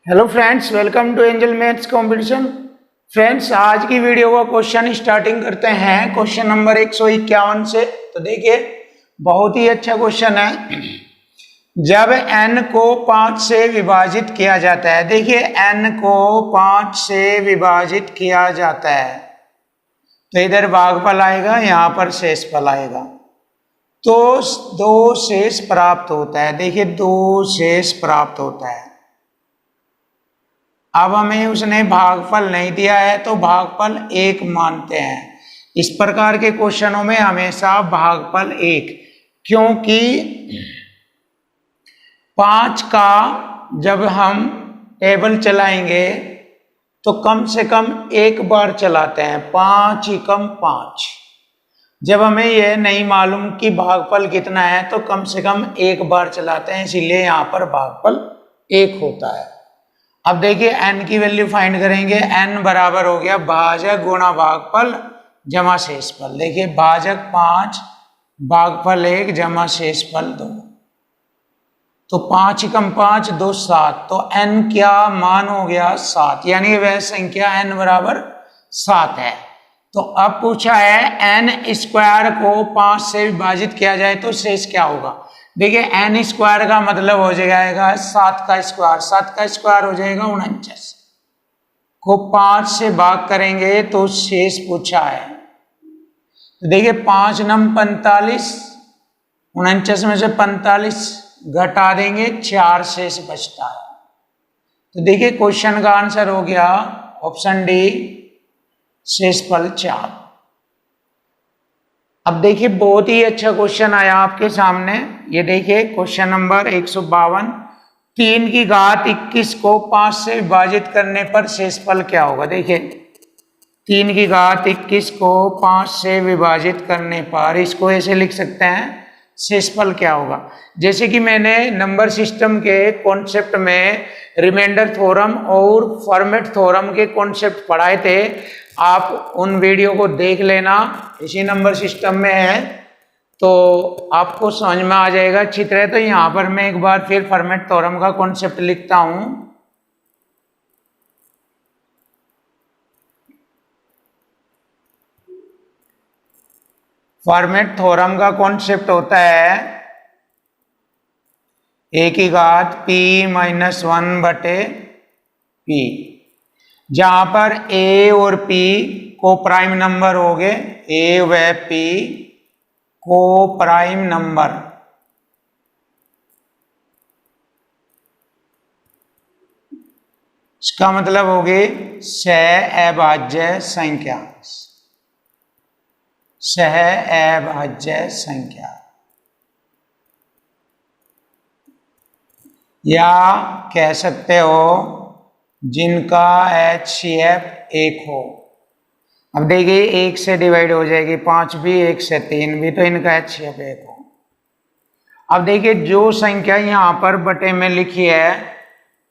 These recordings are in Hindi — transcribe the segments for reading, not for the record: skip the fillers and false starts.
Hello friends, welcome to angel maths competition. Friends, आज की वीडियो का क्वेश्चन स्टार्टिंग करते हैं क्वेश्चन नंबर 151 से। तो देखिए, बहुत ही अच्छा क्वेश्चन है। जब n को 5 से विभाजित किया जाता है, देखिए n को 5 से विभाजित किया जाता है तो इधर भागफल आएगा, यहाँ पर शेषफल आएगा, तो 2 शेष प्राप्त होता है। देखिए 2 शेष प्राप्त होता है। अब हमें उसने भागफल नहीं दिया है तो भागफल 1 मानते हैं। इस प्रकार के क्वेश्चनों में हमेशा भागफल 1, क्योंकि 5 का जब हम टेबल चलाएंगे तो कम से कम 1 बार चलाते हैं, 5 एकम 5। जब हमें यह नहीं मालूम कि भागफल कितना है तो कम से कम 1 बार चलाते हैं, इसीलिए यहाँ पर भागफल 1 होता है। अब देखिए n की वैल्यू फाइंड करेंगे। n बराबर हो गया भाजक गुणा भागफल जमा शेषफल। देखिए भाजक 5 भागफल 1 जमा शेषफल 2, तो 5 एकम 5 2 7, तो n क्या मान हो गया 7, यानी वह संख्या n बराबर 7 है। तो अब पूछा है n स्क्वायर को 5 से विभाजित किया जाए तो शेष क्या होगा। देखिए n स्क्वायर का मतलब हो जाएगा 7 का स्क्वायर, 7 का स्क्वायर हो जाएगा 49 को 5 से भाग करेंगे तो शेष पूछा है। तो देखिए 5 नम 45, 49 में से 45 घटा देंगे, 4 शेष बचता है। तो देखिए क्वेश्चन का आंसर हो गया ऑप्शन डी, शेषफल 4। अब देखिए बहुत ही अच्छा क्वेश्चन आया आपके सामने। ये देखिए क्वेश्चन नंबर 152, 3 की घात 21 को 5 से विभाजित करने पर शेषफल क्या होगा। देखिए 3 की घात 21 को 5 से विभाजित करने पर इसको ऐसे लिख सकते हैं, शेषफल क्या होगा। जैसे कि मैंने नंबर सिस्टम के कॉन्सेप्ट में रिमाइंडर थ्योरम और फॉर्मेट थ्योरम के कॉन्सेप्ट पढ़ाए थे, आप उन वीडियो को देख लेना, इसी नंबर सिस्टम में है, तो आपको समझ में आ जाएगा अच्छी तरह। तो यहाँ पर मैं एक बार फिर फॉर्मेट थ्योरम का कॉन्सेप्ट लिखता हूं। फॉर्मेट थ्योरम का कॉन्सेप्ट होता है a की घात p माइनस 1 बटे p, जहां पर a और p को प्राइम नंबर हो गए, a व p को प्राइम नंबर। इसका मतलब हो गई सह अभाज्य संख्या, सह अभाज्य संख्या, या कह सकते हो जिनका HCF 1 हो। अब देखिए 1 से डिवाइड हो जाएगी, 5 भी 1 से 3 भी, तो इनका HCF 1 हो। अब देखिए जो संख्या यहाँ पर बटे में लिखी है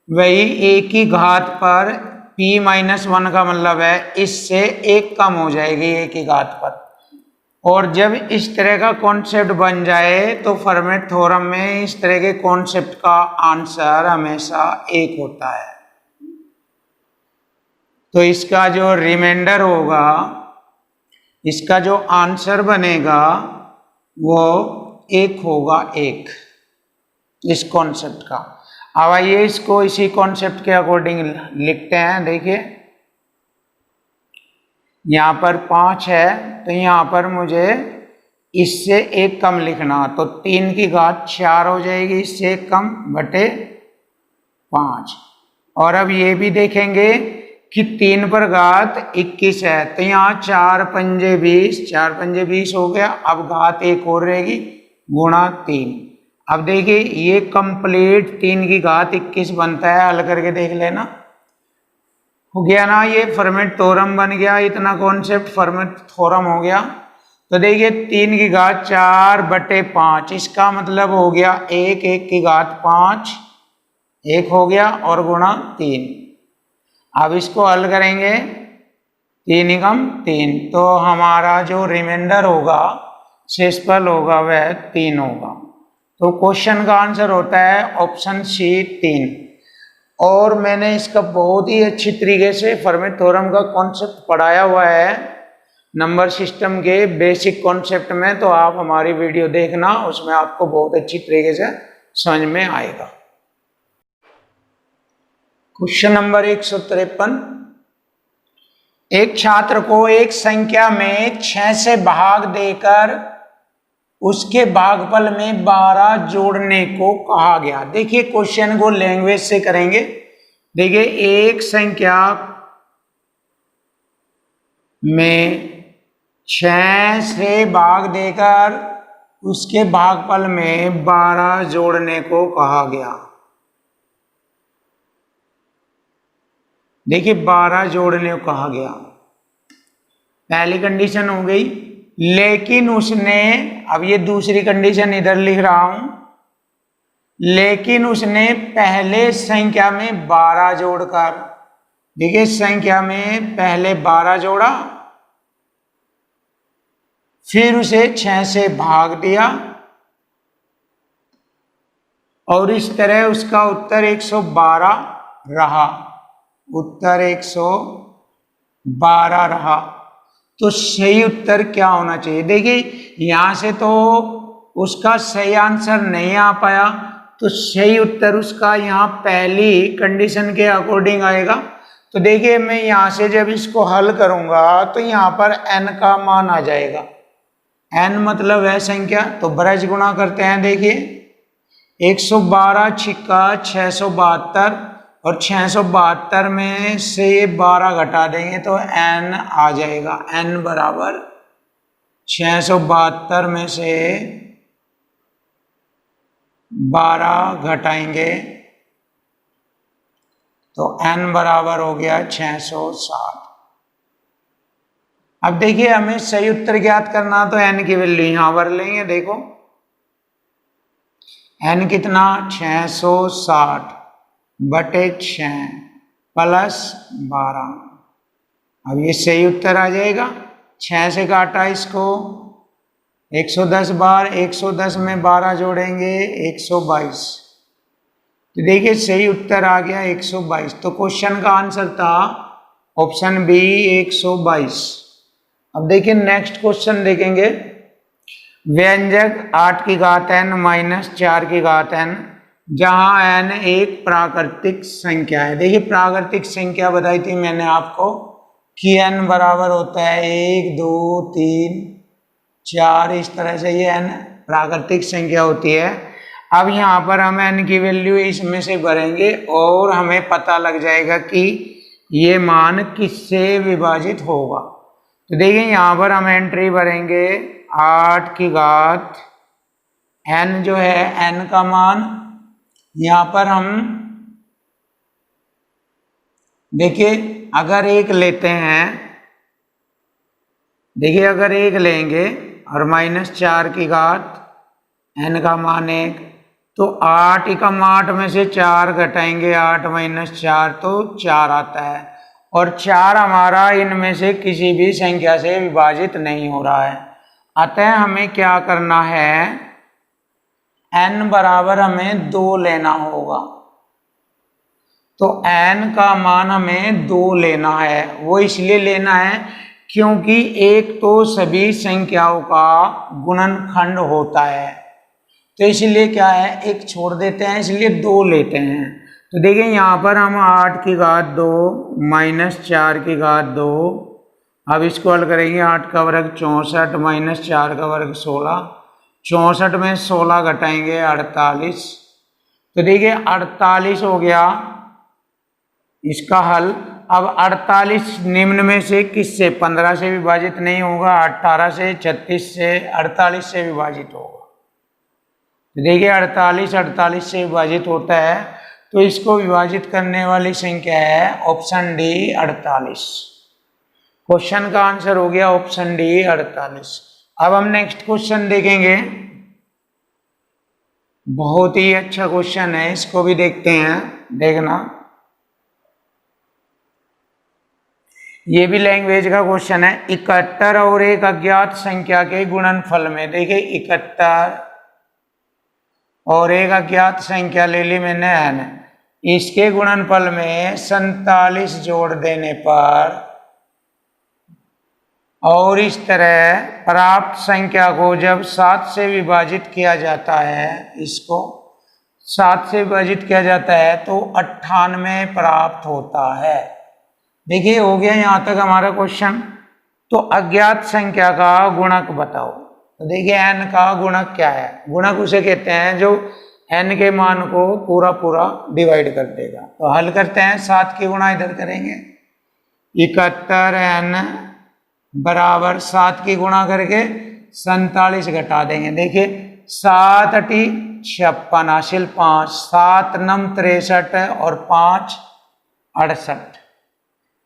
वही a की घात पर p माइनस 1 का मतलब है इससे 1 कम हो जाएगी a की घात पर। और जब इस तरह का कॉन्सेप्ट बन जाए तो फॉर्मेट थ्योरम में इस तरह के कॉन्सेप्ट का आंसर हमेशा 1 होता है। तो इसका जो रिमाइंडर होगा, इसका जो आंसर बनेगा वो 1 होगा, 1 इस कॉन्सेप्ट का। अब आइए इसको इसी कॉन्सेप्ट के अकॉर्डिंग लिखते हैं। देखिए यहाँ पर 5 है तो यहाँ पर मुझे इससे 1 कम लिखना, तो 3 की घात 4 हो जाएगी, इससे 1 कम बटे 5। और अब ये भी देखेंगे कि 3 पर घात 21 है, तो यहाँ 4 पंजे 20, 4 पंजे 20 हो गया। अब घात 1 और रहेगी गुणा 3। अब देखिए ये कंप्लीट 3 की घात 21 बनता है, हल करके देख लेना, हो गया ना। ये फॉर्मेट थ्योरम बन गया, इतना कॉन्सेप्ट फॉर्मेट थ्योरम हो गया। तो देखिए 3 की घात 4 बटे 5, इसका मतलब हो गया 1, 1 की घात 5, 1 हो गया और गुणा 3। अब इसको हल करेंगे, 3 एकम 3, तो हमारा जो रिमाइंडर होगा, शेषफल होगा, वह 3 होगा। तो क्वेश्चन का आंसर होता है ऑप्शन सी, 3। और मैंने इसका बहुत ही अच्छी तरीके से फर्मी थ्योरम का कॉन्सेप्ट पढ़ाया हुआ है नंबर सिस्टम के बेसिक कॉन्सेप्ट में, तो आप हमारी वीडियो देखना, उसमें आपको बहुत अच्छी तरीके से समझ में आएगा। क्वेश्चन नंबर 153, एक छात्र को एक संख्या में 6 से भाग देकर उसके भागफल में 12 जोड़ने को कहा गया। देखिए क्वेश्चन को लैंग्वेज से करेंगे। देखिए एक संख्या में 6 से भाग देकर उसके भागफल में 12 जोड़ने को कहा गया। देखिए 12 जोड़ने को कहा गया, पहली कंडीशन हो गई। लेकिन उसने, अब ये दूसरी कंडीशन इधर लिख रहा हूं, लेकिन उसने पहले संख्या में 12 जोड़कर, देखिए संख्या में पहले 12 जोड़ा, फिर उसे 6 से भाग दिया और इस तरह उसका उत्तर 112 रहा। उत्तर 112 रहा। तो सही उत्तर क्या होना चाहिए? देखिए यहां से तो उसका सही आंसर नहीं आ पाया, तो सही उत्तर उसका यहां पहली कंडीशन के अकॉर्डिंग आएगा। तो देखिए मैं यहां से जब इसको हल करूंगा तो यहां पर n का मान आ जाएगा। n मतलब है संख्या, तो ब्रज गुणा करते हैं। देखिए 112 छिक्का 672 और 672 में से 12 घटा देंगे तो n आ जाएगा। n बराबर 672 में से 12 घटाएंगे तो n बराबर हो गया 660। अब देखिए हमें सही उत्तर ज्ञात करना, तो n की वैल्यू यहां पर लेंगे। देखो n कितना, 660 बटे 6 प्लस 12। अब ये सही उत्तर आ जाएगा। 6 से काटा इसको 110 बार, 110 में 12 जोड़ेंगे 122। तो देखिए सही उत्तर आ गया 122। तो क्वेश्चन का आंसर था ऑप्शन बी 122। अब देखिए नेक्स्ट क्वेश्चन देखेंगे। व्यंजक 8 की घात n माइनस 4 की घात n, जहां n एक प्राकृतिक संख्या है। देखिए प्राकृतिक संख्या बताई थी मैंने आपको कि n बराबर होता है 1 2 3 4, इस तरह से ये n प्राकृतिक संख्या होती है। अब यहाँ पर हम n की वैल्यू इसमें से भरेंगे और हमें पता लग जाएगा कि ये मान किससे विभाजित होगा। तो देखिए यहाँ पर हम एंट्री भरेंगे 8 की घात n जो है n का मान, यहाँ पर हम देखिए अगर 1 लेते हैं, देखिए अगर 1 लेंगे और माइनस 4 की घात n का मान 1, तो 8 एकम 8 में से 4 घटाएंगे, 8 माइनस 4 तो 4 आता है। और 4 हमारा इनमें से किसी भी संख्या से विभाजित नहीं हो रहा है। अतः हमें क्या करना है, n बराबर हमें 2 लेना होगा। तो n का मान हमें 2 लेना है। वो इसलिए लेना है क्योंकि एक तो सभी संख्याओं का गुणनखंड होता है, तो इसलिए क्या है, एक छोड़ देते हैं, इसलिए 2 लेते हैं। तो देखिए यहाँ पर हम 8 की घात 2 माइनस 4 की घात 2, अब इसको हल करेंगे। 8 का वर्ग 64 माइनस 4 का वर्ग 16, 64 में 16 घटाएंगे 48। तो देखिए 48 हो गया इसका हल। अब 48 निम्न में से किससे, 15 से विभाजित नहीं होगा, 18 से, 36 से, 48 से विभाजित होगा। तो देखिए 48 से विभाजित होता है, तो इसको विभाजित करने वाली संख्या है ऑप्शन डी 48। क्वेश्चन का आंसर हो गया ऑप्शन डी 48। अब हम नेक्स्ट क्वेश्चन देखेंगे। बहुत ही अच्छा क्वेश्चन है, इसको भी देखते हैं, देखना। ये भी लैंग्वेज का क्वेश्चन है। 71 और एक अज्ञात संख्या के गुणनफल में, देखिए 71 और एक अज्ञात संख्या ले ली मैंने n, इसके गुणनफल में 47 जोड़ देने पर और इस तरह प्राप्त संख्या को जब 7 से विभाजित किया जाता है, इसको 7 से विभाजित किया जाता है तो 98 प्राप्त होता है। देखिए हो गया यहां तक हमारा क्वेश्चन। तो अज्ञात संख्या का गुणक बताओ। तो देखिए n का गुणक क्या है? गुणक उसे कहते हैं जो n के मान को पूरा पूरा डिवाइड कर देगा। तो हल करते हैं, 7 की गुणा इधर करेंगे, 71n बराबर 7 की गुणा करके 47 घटा देंगे। देखिए 7 अटी 56 हासिल 5, 7 नम 63 और 5 68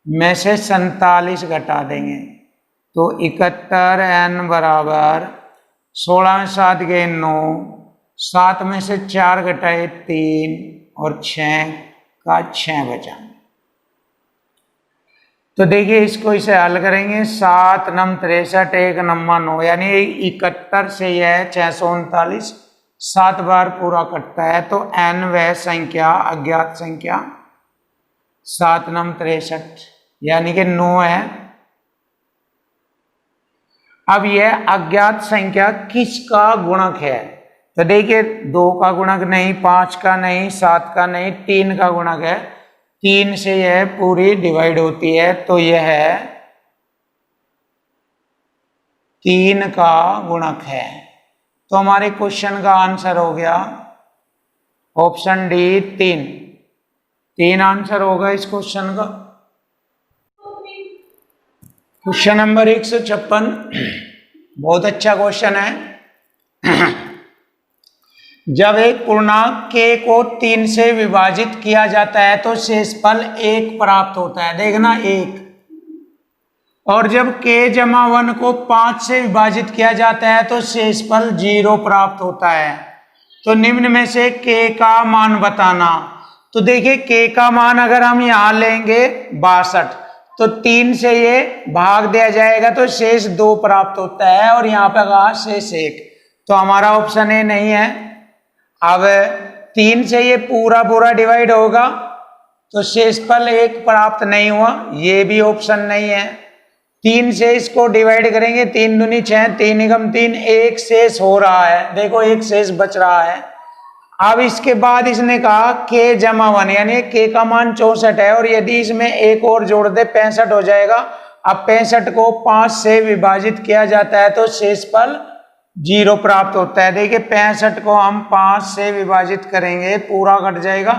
में से 47 घटा देंगे। तो 71n बराबर 16 में 7 गए 9, 7 में से 4 घटाए 3 और 6 का 6 बचा। तो देखिए इसको इसे हल करेंगे, 7 नम 63 1 नम्मा 9 यानी 71 से यह 639 7 बार पूरा कटता है। तो n वह संख्या अज्ञात संख्या 7 नम 63 यानी कि 9 है। अब यह अज्ञात संख्या किसका गुणक है? तो देखिए 2 का गुणक नहीं, 5 का नहीं, 7 का नहीं, 3 का गुणक है। 3 से यह पूरी डिवाइड होती है तो यह 3 का गुणक है। तो हमारे क्वेश्चन का आंसर हो गया ऑप्शन डी 3 आंसर होगा इस क्वेश्चन का। क्वेश्चन नंबर 156 बहुत अच्छा क्वेश्चन है। जब एक पूर्णांक k को 3 से विभाजित किया जाता है तो शेषफल 1 प्राप्त होता है। देखना 1। और जब k जमा 1 को 5 से विभाजित किया जाता है तो शेषफल 0 प्राप्त होता है। तो निम्न में से k का मान बताना। तो देखिए k का मान अगर हम यहां लेंगे 62 तो 3 से ये भाग दिया जाएगा तो शेष 2 प्राप्त होता है और यहाँ पे कहा शेष 1। तो हमारा ऑप्शन ए नहीं है। अब 3 से ये पूरा पूरा डिवाइड होगा तो शेषफल 1 प्राप्त नहीं हुआ, ये भी ऑप्शन नहीं है। 3 से इसको डिवाइड करेंगे, 3 दूनी 6, 3 एकम 3, 1 शेष हो रहा है। देखो 1 शेष बच रहा है। अब इसके बाद इसने कहा k जमा 1 यानी k का मान 64 है और यदि इसमें एक और जोड़ दे 65 हो जाएगा। अब 65 को 5 से विभाजित किया जाता है तो शेषफल 0 प्राप्त होता है। देखिए 65 को हम 5 से विभाजित करेंगे, पूरा कट जाएगा,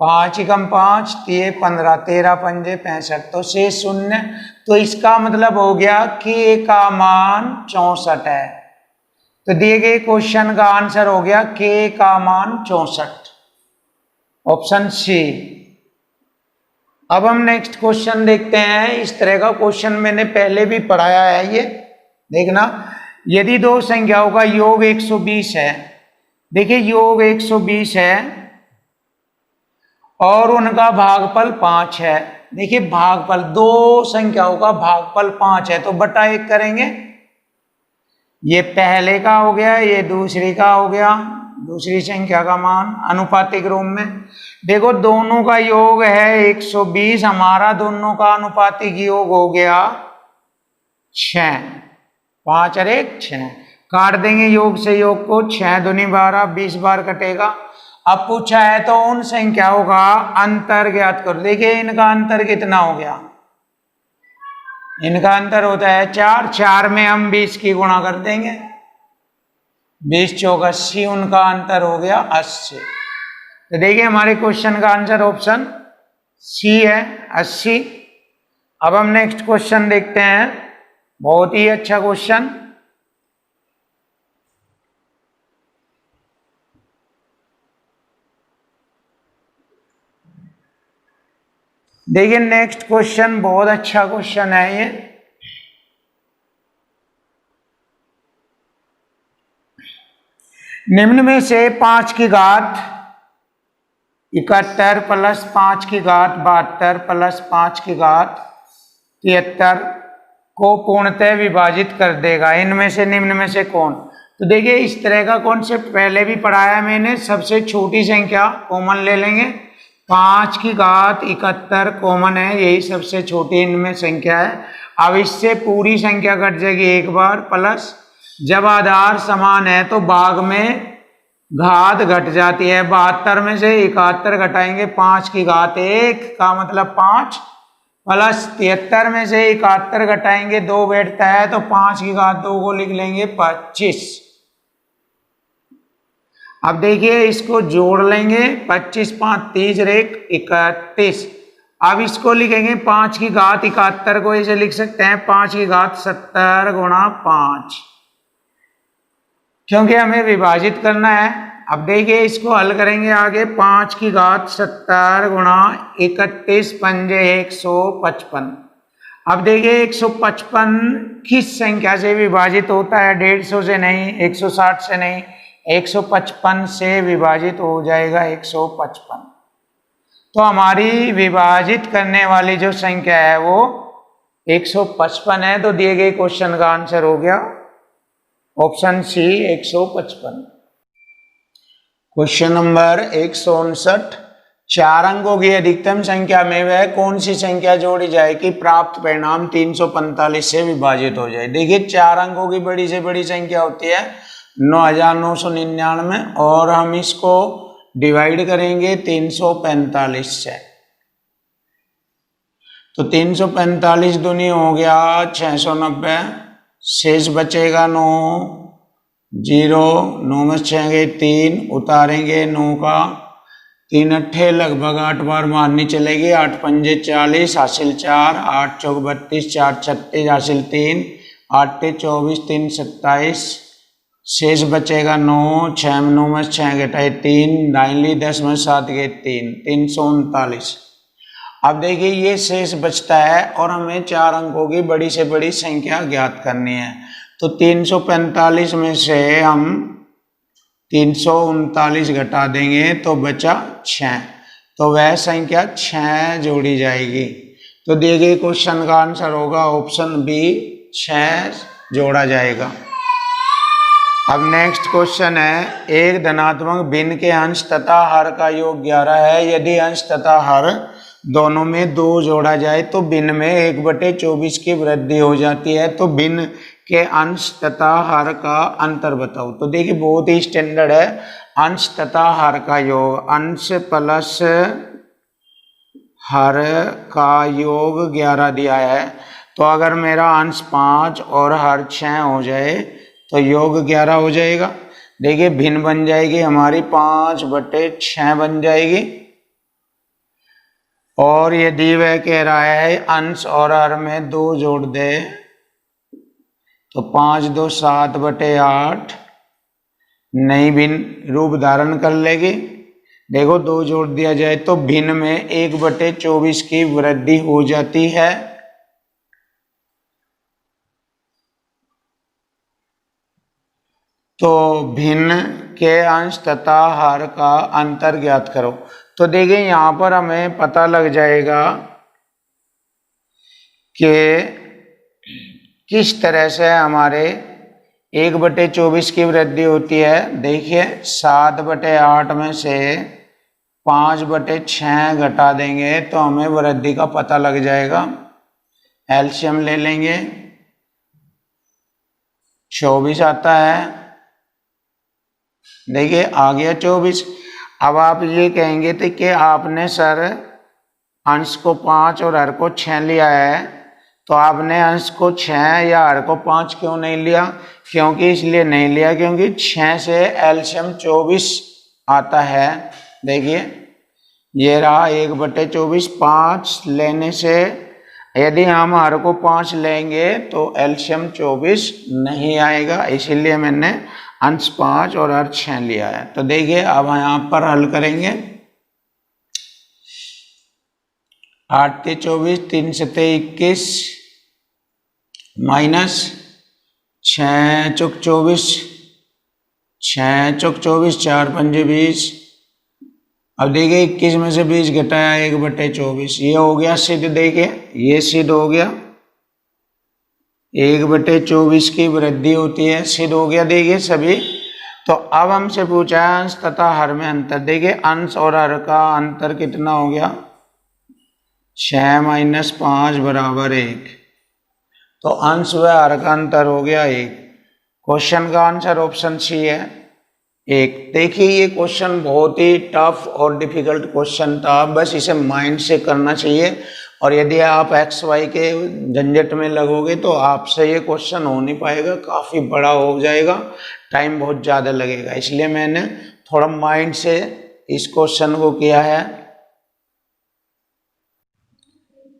5 एकम 5 3 15 13 पंजे 65 तो शेष 0। तो इसका मतलब हो गया k का मान 64 है। तो दिए गए क्वेश्चन का आंसर हो गया k का मान 64, ऑप्शन सी। अब हम नेक्स्ट क्वेश्चन देखते हैं। इस तरह का क्वेश्चन मैंने पहले भी पढ़ाया है। ये देखना, यदि दो संख्याओं का योग 120 है, देखिए योग 120 है और उनका भागफल 5 है। देखिए भागफल, दो संख्याओं का भागफल 5 है तो बटा 1 करेंगे। ये पहले का हो गया, ये दूसरी का हो गया, दूसरी संख्या का मान अनुपातिक रूप में। देखो दोनों का योग है 120, हमारा दोनों का अनुपातिक योग हो गया 6, 5 और 1 6। काट देंगे योग से योग को, 6 दूनी 12, 20 बार कटेगा। अब पूछा है तो उन संख्याओं का अंतर ज्ञात करो। देखिए इनका अंतर कितना हो गया, इनका अंतर होता है 4, 4 में हम 20 की गुणा कर देंगे, 20 चौक 80, उनका अंतर हो गया 80। तो देखिए हमारे क्वेश्चन का आंसर ऑप्शन सी है 80। अब हम नेक्स्ट क्वेश्चन देखते हैं, बहुत ही अच्छा क्वेश्चन। देखिए नेक्स्ट क्वेश्चन बहुत अच्छा क्वेश्चन है ये। निम्न में से 5 की घात 71 प्लस 5 की घात 72 प्लस 5 की घात 73 को पूर्णतः विभाजित कर देगा। इनमें से निम्न में से कौन? तो देखिए इस तरह का कॉन्सेप्ट पहले भी पढ़ाया मैंने। सबसे छोटी संख्या कॉमन ले लेंगे 5 की घात 71 कॉमन है, यही सबसे छोटी इनमें संख्या है। अब इससे पूरी संख्या कट जाएगी एक बार, प्लस जब आधार समान है तो भाग में घात घट जाती है। 72 में से 71 घटाएंगे, 5 की घात 1 का मतलब 5, प्लस 73 में से 71 घटाएंगे 2 बैठता है तो 5 की घात 2 को लिख लेंगे 25। अब देखिए इसको जोड़ लेंगे, 25 5 30 रेख 31। अब इसको लिखेंगे 5 की घात 71 को ऐसे लिख सकते हैं 5 की घात 70 गुणा 5, क्योंकि हमें विभाजित करना है। अब देखिए इसको हल करेंगे आगे, 5 की घात 70 गुणा 31 पंजे 155। अब देखिए 155 किस संख्या से विभाजित होता है? 150 से नहीं, 160 से नहीं, 155 से विभाजित हो जाएगा 155। तो हमारी विभाजित करने वाली जो संख्या है वो 155 है। तो दिए गए क्वेश्चन का आंसर हो गया ऑप्शन सी 155। क्वेश्चन नंबर 159, 4 अंकों की अधिकतम संख्या में वह कौन सी संख्या जोड़ी जाए कि प्राप्त परिणाम 345 से विभाजित हो जाए? देखिए 4 अंकों की बड़ी से बड़ी संख्या होती है 9999 और हम इसको डिवाइड करेंगे 345 से। तो 345 दूनी हो गया 690, शेष बचेगा 9, 0, 9 में 6 गए 3, उतारेंगे 9 का 3 अट्ठे लगभग 8 बार मारनी चलेगी, 8 पंजे 40 हासिल 4, 8 चौक 32, 4 36 हासिल 3, 8 24, 3 27, शेष बचेगा 9, 6 में 9 में 6 घटाए 3, डाइनली 10 में 7 गए 3, 339। अब देखिए ये शेष बचता है और हमें 4 अंकों की बड़ी से बड़ी संख्या ज्ञात करनी है। तो 345 में से हम 339 घटा देंगे तो बचा 6, तो वह संख्या 6 जोड़ी जाएगी। तो दिए गए क्वेश्चन का आंसर होगा ऑप्शन बी 6 जोड़ा जाएगा। अब नेक्स्ट क्वेश्चन है, एक धनात्मक भिन्न के अंश तथा हर का योग 11 है। यदि अंश तथा हर दोनों में 2 जोड़ा जाए तो भिन्न में 1/24 की वृद्धि हो जाती है। तो भिन्न के अंश तथा हर का अंतर बताओ। तो देखिए बहुत ही स्टैंडर्ड है, अंश तथा हर का योग, अंश प्लस हर का योग 11 दिया है। तो अगर मेरा अंश 5 और हर 6 हो जाए तो योग 11 हो जाएगा। देखिए भिन्न बन जाएगी हमारी 5/6 बन जाएगी। और यदि वह कह रहा है अंश और हर में 2 जोड़ दे तो 5 2 7/8 नई भिन्न रूप धारण कर लेगी। देखो 2 जोड़ दिया जाए तो भिन्न में 1/24 की वृद्धि हो जाती है। तो भिन्न के अंश तथा हर का अंतर ज्ञात करो। तो देखिए यहाँ पर हमें पता लग जाएगा कि किस तरह से हमारे 1/24 की वृद्धि होती है। देखिए 7/8 में से 5/6 घटा देंगे तो हमें वृद्धि का पता लग जाएगा। एलसीएम ले लेंगे, 24 आता है। देखिए आ गया 24। अब आप ये कहेंगे तो कि आपने सर अंश को 5 और हर को 6 लिया है, तो आपने अंश को 6 या हर को 5 क्यों नहीं लिया? क्योंकि इसलिए नहीं लिया क्योंकि 6 से एलसीएम 24 आता है। देखिए ये रहा 1/24, 5 लेने से यदि हम हर को 5 लेंगे तो एलसीएम 24 नहीं आएगा, इसीलिए मैंने अंश 5 और हर 6 लिया है। तो देखिए अब यहाँ पर हल करेंगे। 8 × 24, 3 × 21 माइनस 6 × 24, 6 × 24, 4 × 5 20। अब देखिए 21 में से 20 घटाया 1/24, ये हो गया सिद्ध। देखिए ये सिद्ध हो गया, 1/24 की वृद्धि होती है, सिद्ध हो गया। देखिए सभी तो अब हमसे पूछा है अंश तथा हर में अंतर। देखिए अंश और हर का अंतर कितना हो गया, 6 - 5 = 1। तो अंश व हर का अंतर हो गया 1। क्वेश्चन का आंसर ऑप्शन सी है 1। देखिए ये क्वेश्चन बहुत ही टफ और डिफिकल्ट क्वेश्चन था, बस इसे माइंड से करना चाहिए। और यदि आप एक्स वाई के झंझट में लगोगे तो आपसे ये क्वेश्चन हो नहीं पाएगा, काफ़ी बड़ा हो जाएगा, टाइम बहुत ज़्यादा लगेगा। इसलिए मैंने थोड़ा माइंड से इस क्वेश्चन को किया है।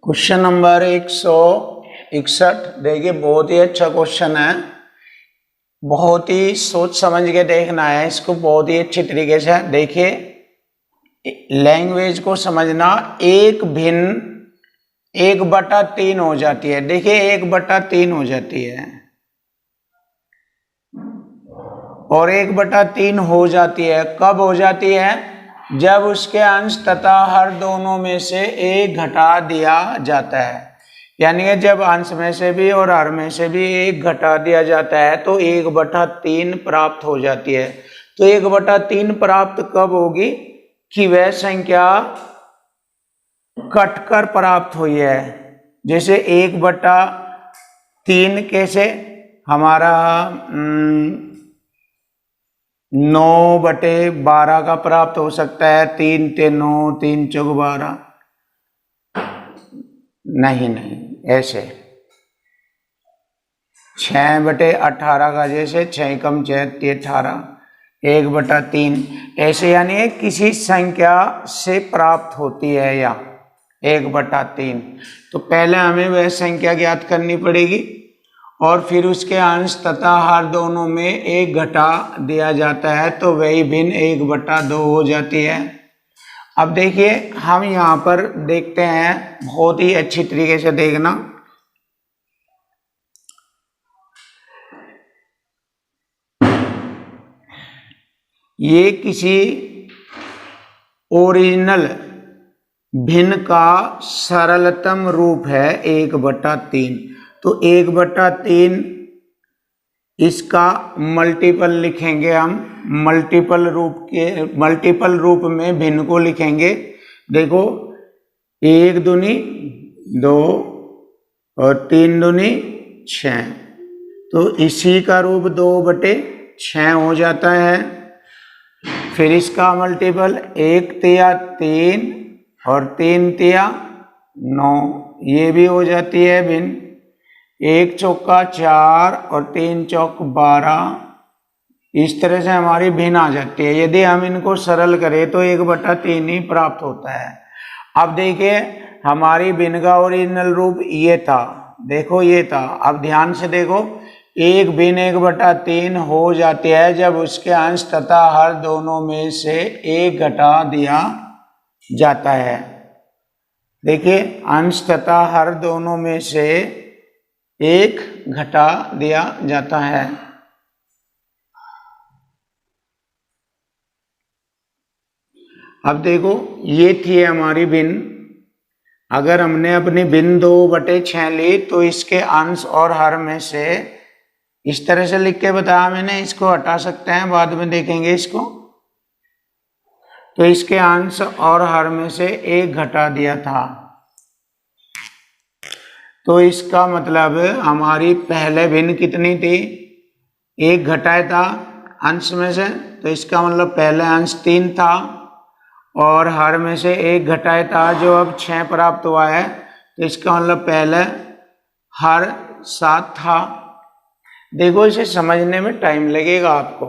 Question number 161। देखिए बहुत ही अच्छा क्वेश्चन है, बहुत ही सोच समझ के देखना है इसको, बहुत ही अच्छी तरीके से। देखिए लैंग्वेज को समझना, 1/3 हो जाती है। देखिए 1/3 हो जाती है और 1/3 हो जाती है। कब हो जाती है, जब उसके अंश तथा हर दोनों में से एक घटा दिया जाता है। यानी कि जब अंश में से भी और हर में से भी एक घटा दिया जाता है तो 1/3 प्राप्त हो जाती है। तो 1/3 प्राप्त कब होगी, कि वह संख्या कटकर प्राप्त हुई है। जैसे 1/3 कैसे, हमारा 9/12 का प्राप्त हो सकता है। 3 × 9 = 3 × 4 = 12। नहीं ऐसे 6/18 का, जैसे 6 × 6 = 18, 1/3 ऐसे। यानी किसी संख्या से प्राप्त होती है या 1/3। तो पहले हमें वह संख्या ज्ञात करनी पड़ेगी और फिर उसके अंश तथा हर दोनों में एक घटा दिया जाता है तो वही भिन्न 1/2 हो जाती है। अब देखिए हम यहाँ पर देखते हैं, बहुत ही अच्छी तरीके से देखना। ये किसी ओरिजिनल भिन्न का सरलतम रूप है 1/3। तो 1/3 इसका मल्टीपल लिखेंगे हम, मल्टीपल रूप में भिन्न को लिखेंगे। देखो 1 दूनी 2 और 3 दूनी 6, तो इसी का रूप 2/6 हो जाता है। फिर इसका मल्टीपल 1 तिया 3 और 3 तिया 9, ये भी हो जाती है भिन्न। 1 चौका 4 और 3 चौक 12, इस तरह से हमारी भिन्न आ जाती है। यदि हम इनको सरल करें तो 1/3 ही प्राप्त होता है। अब देखिए हमारी भिन्न का ओरिजिनल रूप ये था, देखो ये था। अब ध्यान से देखो, एक भिन्न 1/3 हो जाती है जब उसके अंश तथा हर दोनों में से एक घटा दिया जाता है। देखिए अंश तथा हर दोनों में से एक घटा दिया जाता है। अब देखो ये थी हमारी भिन्न। अगर हमने अपनी भिन्न 2/6 ली तो इसके अंश और हर में से, इस तरह से लिख के बताया मैंने, इसको हटा सकते हैं, बाद में देखेंगे इसको। तो इसके अंश और हर में से एक घटा दिया था, तो इसका मतलब हमारी पहले भिन्न कितनी थी, एक घटाया था अंश में से, तो इसका मतलब पहले अंश 3 था और हर में से एक घटाया था जो अब 6 प्राप्त हुआ है, तो इसका मतलब पहले हर 7 था। देखो इसे समझने में टाइम लगेगा आपको,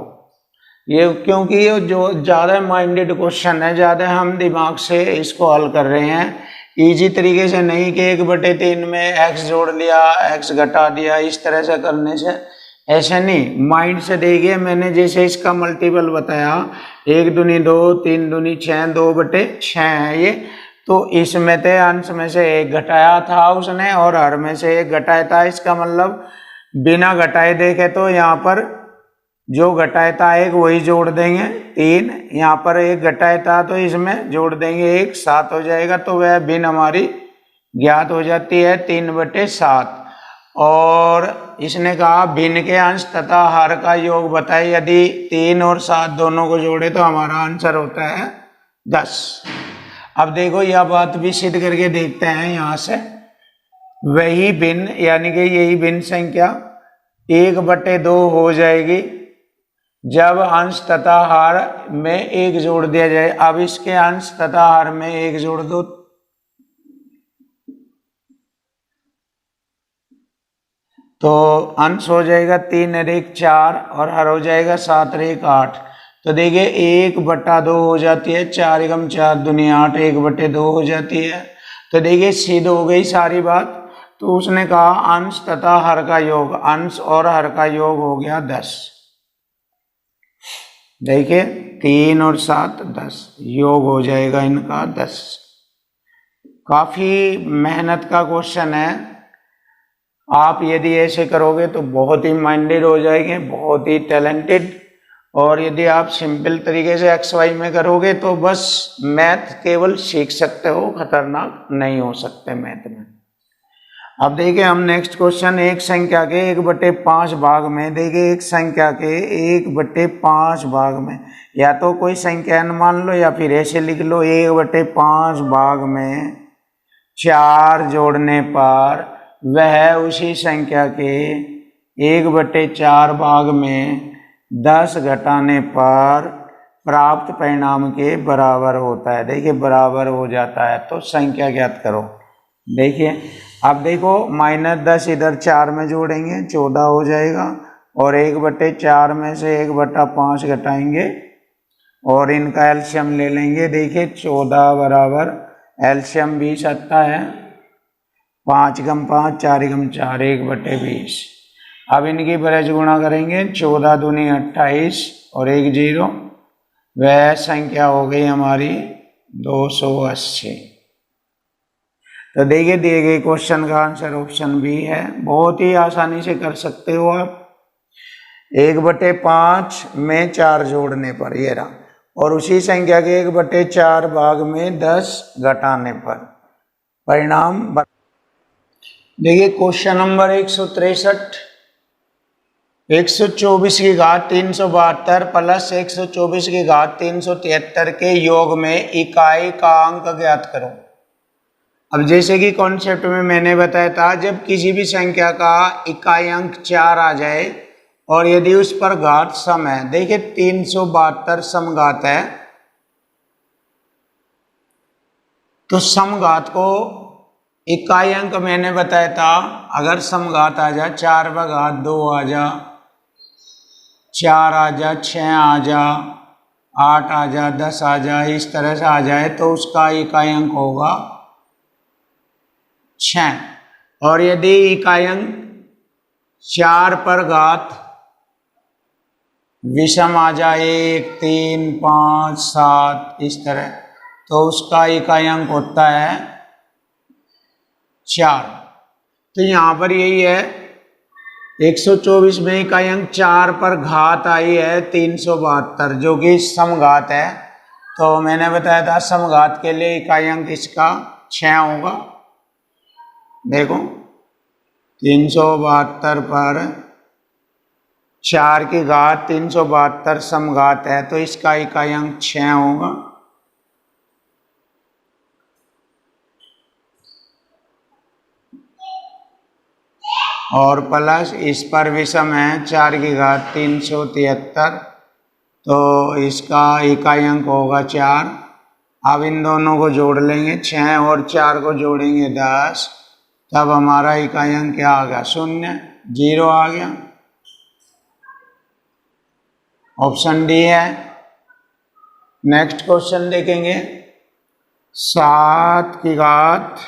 ये क्योंकि ये जो ज़्यादा माइंडेड क्वेश्चन है, ज़्यादा हम दिमाग से इसको हल कर रहे हैं, इजी तरीके से नहीं कि 1/3 में x जोड़ लिया, x घटा दिया, इस तरह से करने से ऐसे नहीं। माइंड से देखिए, मैंने जैसे इसका मल्टीपल बताया, 1 दूनी 2, 3 दूनी 6, 2/6 है ये। तो इसमें थे अंश में से एक घटाया था उसने और हर में से एक घटाया था। इसका मतलब बिना घटाए देखे तो यहाँ पर जो घटाया था एक वही जोड़ देंगे 3, यहाँ पर एक घटाया था तो इसमें जोड़ देंगे 1, 7 हो जाएगा। तो वह भिन्न हमारी ज्ञात हो जाती है 3/7। और इसने कहा भिन्न के अंश तथा हर का योग बताए। यदि 3 और 7 दोनों को जोड़े तो हमारा आंसर होता है 10। अब देखो यह बात भी सिद्ध करके देखते हैं यहाँ से। वही भिन्न यानी कि यही भिन्न संख्या 1/2 हो जाएगी जब अंश तथा हर में 1 जोड़ दिया जाए। अब इसके अंश तथा हर में 1 जोड़ दो तो अंश हो जाएगा 3 और 1 4 और हर हो जाएगा 7 और 1 8। तो देखिए 1/2 हो जाती है, 4 एकम 4 दूनी 8, 1/2 हो जाती है। तो देखिए सिद्ध हो गई सारी बात। तो उसने कहा अंश तथा हर का योग, अंश और हर का योग हो गया 10। देखिए 3 और 7 10, योग हो जाएगा इनका 10। काफी मेहनत का क्वेश्चन है। आप यदि ऐसे करोगे तो बहुत ही माइंडेड हो जाएंगे, बहुत ही टैलेंटेड। और यदि आप सिंपल तरीके से XY में करोगे तो बस मैथ केवल सीख सकते हो, खतरनाक नहीं हो सकते मैथ में। अब देखिए हम नेक्स्ट क्वेश्चन, एक संख्या के 1/5 भाग में, देखिए एक संख्या के 1/5 भाग में, या तो कोई संख्या n मान लो या फिर ऐसे लिख लो 1/5 भाग में 4 जोड़ने पर वह उसी संख्या के 1/4 भाग में 10 घटाने पर प्राप्त परिणाम के बराबर होता है। देखिए बराबर हो जाता है तो संख्या ज्ञात करो। देखिए अब देखो -10 इधर 4 में जोड़ेंगे 14 हो जाएगा, और 1/4 में से 1/5 घटाएंगे और इनका एलसीएम ले लेंगे। देखिए 14 बराबर एलसीएम 20 आता है, 5 × 5 4 × 4 1/20। अब इनकी बरज गुणा करेंगे, 14 दूनी 28 और 1 0, वह संख्या हो गई हमारी 280। तो देखिए दिए गए क्वेश्चन का आंसर ऑप्शन बी है। बहुत ही आसानी से कर सकते हो आप। 1/5 में 4 जोड़ने पर ये रहा, और उसी संख्या के 1/4 भाग में 10 घटाने पर परिणाम। देखिए क्वेश्चन नंबर 163, 124 की घात 372 प्लस 124 की घात 373 के योग में इकाई का अंक ज्ञात करो। अब जैसे कि कॉन्सेप्ट में मैंने बताया था, जब किसी भी संख्या का इकाई अंक 4 आ जाए और यदि उस पर घात सम है, देखिए 372 समघात है, तो समघात को इकाई अंक मैंने बताया था, अगर समघात आ जा 4/2 आ जा, 4 आ जा, 6 आ जा, 8 आ जा, 10 आ जा, इस तरह से आ जाए तो उसका इकाई अंक होगा 6। और यदि इकाई अंक 4 पर घात विषम आ जाए 1 3 5 7 इस तरह, तो उसका इकाई अंक होता है 4। तो यहां पर यही है, 124 में इकाई अंक 4 पर घात आई है 372 जो कि समघात है। तो मैंने बताया था समघात के लिए इकाई अंक इसका 6 होगा। देखो 372 पर 4 की घात 372 समघात है, तो इसका इकाई अंक 6 होगा। और प्लस इस पर विषम है 4 की घात 373, तो इसका इकाई अंक होगा 4। अब इन दोनों को जोड़ लेंगे, 6 और 4 को जोड़ेंगे 10, तब हमारा इकाई अंक क्या आ गया 0 0 आ गया। ऑप्शन डी है। नेक्स्ट क्वेश्चन देखेंगे, 7 की घात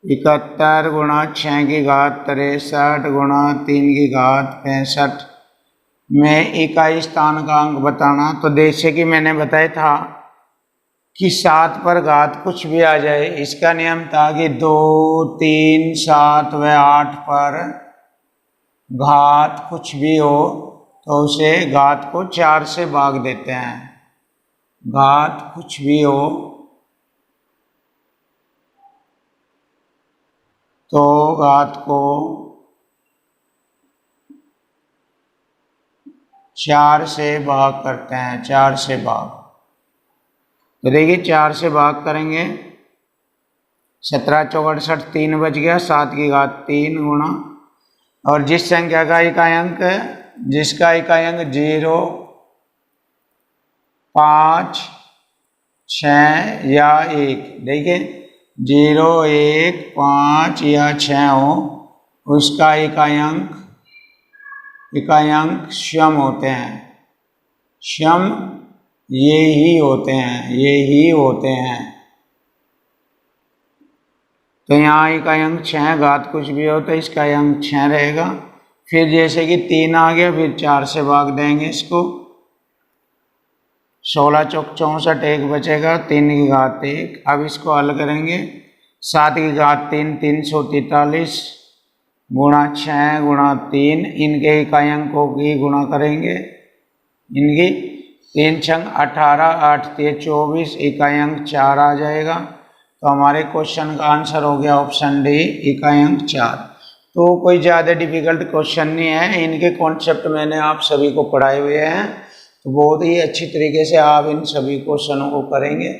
71 गुणा 6 की घात 63 गुणा 3 की घात 65 में इकाई स्थान का अंक बताना। तो जैसे कि मैंने बताया था कि 7 पर घात कुछ भी आ जाए, इसका नियम था कि 2 3 7 व 8 पर घात कुछ भी हो तो उसे घात को 4 से भाग देते हैं। घात कुछ भी हो तो घात को 4 से भाग करते हैं, 4 से भाग। तो देखिए 4 से भाग करेंगे, 17 चौक 68, 3 बच गया, 7 की घात 3 गुणा, और जिस संख्या का इकाई अंक जिसका इकाई अंक 0, 5, 6 या 1, देखिए 0, 1, 5 या 6 हो, उसका इकाई अंक सम होते हैं। सम ये ही होते हैं। तो यहाँ इकाई अंक 6, घात कुछ भी हो तो इसका अंक 6 रहेगा। फिर जैसे कि 3 आ गया, फिर 4 से भाग देंगे इसको, 16 चौक 64, 1 बचेगा, 3 की घात 1। अब इसको हल करेंगे, 7 की घात 3, 343 गुणा 6 गुणा 3, इनके इकाई अंकों की गुणा करेंगे, इनकी 3 छंग 18, 8 3 24, इकाई अंक 4 आ जाएगा। तो हमारे क्वेश्चन का आंसर हो गया ऑप्शन डी, इकाई अंक 4। तो कोई ज़्यादा डिफिकल्ट क्वेश्चन नहीं है, इनके कॉन्सेप्ट मैंने आप सभी को पढ़ाए हुए हैं, तो बहुत ही अच्छी तरीके से आप इन सभी क्वेश्चनों को करेंगे।